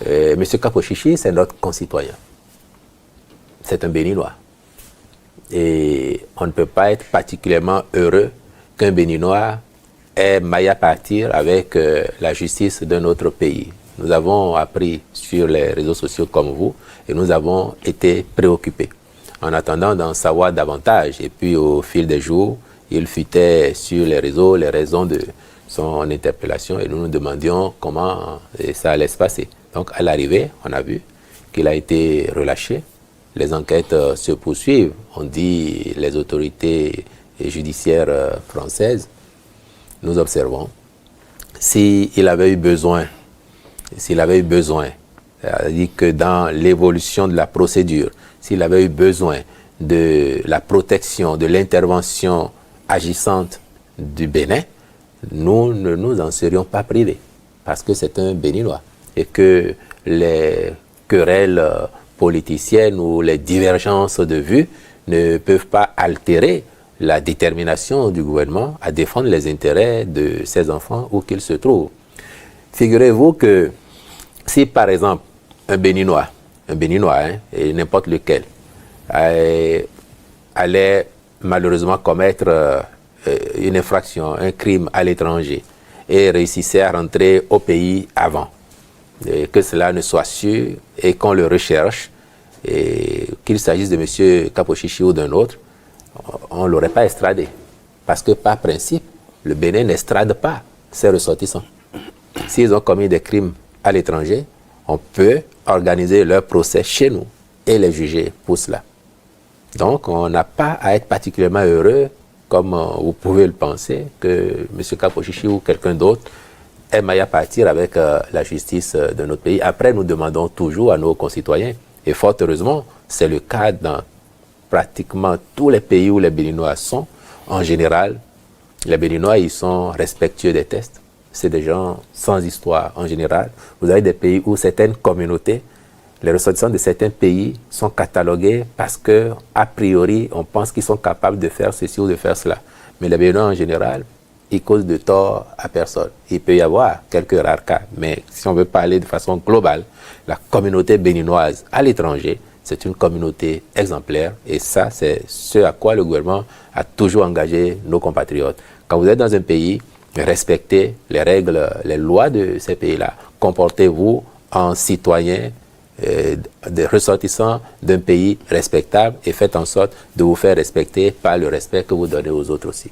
M. Kapo-Chichi, c'est notre concitoyen. C'est un Béninois. Et on ne peut pas être particulièrement heureux qu'un Béninois ait maille à partir avec la justice d'un autre pays. Nous avons appris sur les réseaux sociaux comme vous et nous avons été préoccupés. En attendant d'en savoir davantage, et puis au fil des jours, il fuitait sur les réseaux les raisons de son interpellation et nous nous demandions comment ça allait se passer. Donc à l'arrivée, on a vu qu'il a été relâché. Les enquêtes se poursuivent, on dit les autorités judiciaires françaises. Nous observons. S'il avait eu besoin, c'est-à-dire que dans l'évolution de la procédure, s'il avait eu besoin de la protection, de l'intervention agissante du Bénin, nous ne nous en serions pas privés, parce que c'est un Béninois, et que les querelles politiciennes ou les divergences de vues ne peuvent pas altérer la détermination du gouvernement à défendre les intérêts de ses enfants où qu'ils se trouvent. Figurez-vous que si par exemple un Béninois et n'importe lequel, allait malheureusement commettre une infraction, un crime à l'étranger et réussissait à rentrer au pays avant, et que cela ne soit sûr et qu'on le recherche, et qu'il s'agisse de M. Kapo-Chichi ou d'un autre, on ne l'aurait pas extradé. Parce que par principe, le Bénin n'extrade pas ses ressortissants. S'ils ont commis des crimes à l'étranger, on peut organiser leur procès chez nous et les juger pour cela. Donc, on n'a pas à être particulièrement heureux, comme vous pouvez le penser, que M. Kapo-Chichi ou quelqu'un d'autre ait maille à partir avec la justice de notre pays. Après, nous demandons toujours à nos concitoyens, et fort heureusement, c'est le cas dans pratiquement tous les pays où les Béninois sont. En général, les Béninois, ils sont respectueux des tests. C'est des gens sans histoire en général. Vous avez des pays où certaines communautés, les ressortissants de certains pays sont catalogués parce que, a priori, on pense qu'ils sont capables de faire ceci ou de faire cela. Mais les Béninois en général, ils causent de tort à personne. Il peut y avoir quelques rares cas, mais si on veut parler de façon globale, la communauté béninoise à l'étranger, c'est une communauté exemplaire et ça, c'est ce à quoi le gouvernement a toujours engagé nos compatriotes. Quand vous êtes dans un pays, respectez les règles, les lois de ces pays-là. Comportez-vous en citoyen, des ressortissants d'un pays respectable et faites en sorte de vous faire respecter par le respect que vous donnez aux autres aussi.